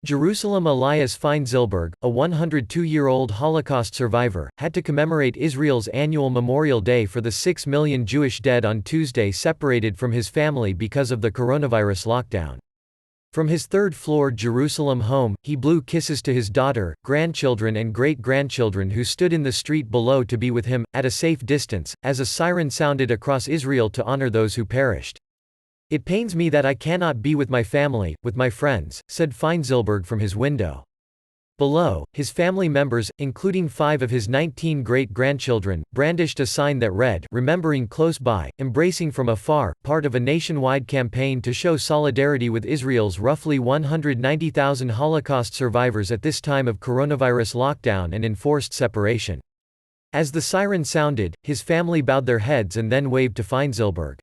Jerusalem Elias Feinzilberg, a 102-year-old Holocaust survivor, had to commemorate Israel's annual Memorial Day for the 6 million Jewish dead on Tuesday, separated from his family because of the coronavirus lockdown. From his third-floor Jerusalem home, he blew kisses to his daughter, grandchildren and great-grandchildren who stood in the street below to be with him, at a safe distance, as a siren sounded across Israel to honor those who perished. "It pains me that I cannot be with my family, with my friends," said Feinzilberg from his window. Below, his family members, including 5 of his 19 great-grandchildren, brandished a sign that read, "Remembering close by, embracing from afar," part of a nationwide campaign to show solidarity with Israel's roughly 190,000 Holocaust survivors at this time of coronavirus lockdown and enforced separation. As the siren sounded, his family bowed their heads and then waved to Feinzilberg.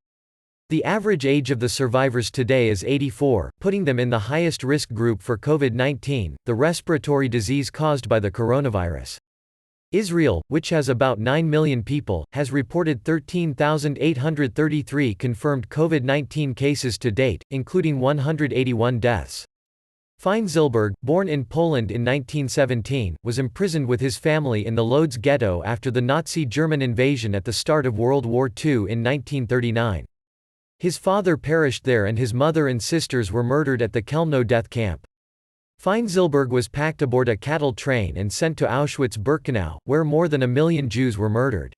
The average age of the survivors today is 84, putting them in the highest risk group for COVID-19, the respiratory disease caused by the coronavirus. Israel, which has about 9 million people, has reported 13,833 confirmed COVID-19 cases to date, including 181 deaths. Feinzilberg, born in Poland in 1917, was imprisoned with his family in the Lodz ghetto after the Nazi German invasion at the start of World War II in 1939. His father perished there and his mother and sisters were murdered at the Chelmno death camp. Feinzilberg was packed aboard a cattle train and sent to Auschwitz-Birkenau, where more than 1 million Jews were murdered.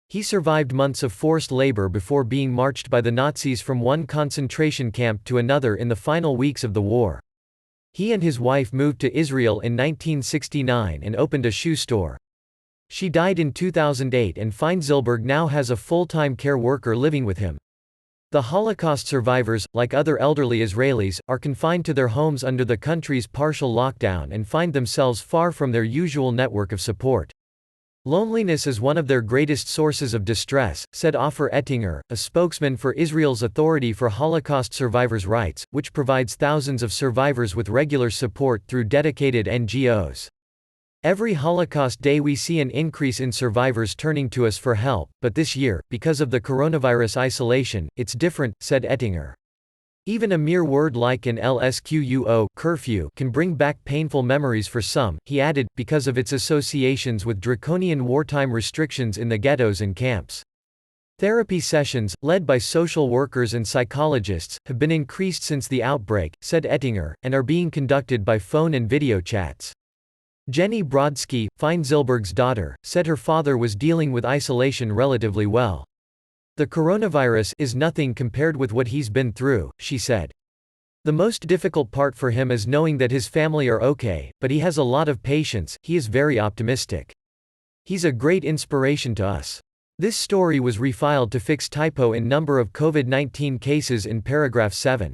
He survived months of forced labor before being marched by the Nazis from one concentration camp to another in the final weeks of the war. He and his wife moved to Israel in 1969 and opened a shoe store. She died in 2008 and Feinzilberg now has a full-time care worker living with him. The Holocaust survivors, like other elderly Israelis, are confined to their homes under the country's partial lockdown and find themselves far from their usual network of support. "Loneliness is one of their greatest sources of distress," said Ofer Ettinger, a spokesman for Israel's Authority for Holocaust Survivors' Rights, which provides thousands of survivors with regular support through dedicated NGOs. "Every Holocaust Day we see an increase in survivors turning to us for help, but this year, because of the coronavirus isolation, it's different," said Ettinger. "Even a mere word like an LSQUO curfew can bring back painful memories for some," he added, because of its associations with draconian wartime restrictions in the ghettos and camps. "Therapy sessions, led by social workers and psychologists, have been increased since the outbreak," said Ettinger, and are being conducted by phone and video chats. Jenny Brodsky, Feinzilberg's daughter, said her father was dealing with isolation relatively well. "The coronavirus is nothing compared with what he's been through," she said. "The most difficult part for him is knowing that his family are okay, but he has a lot of patience, he is very optimistic. He's a great inspiration to us." This story was refiled to fix typo in number of COVID-19 cases in paragraph 7.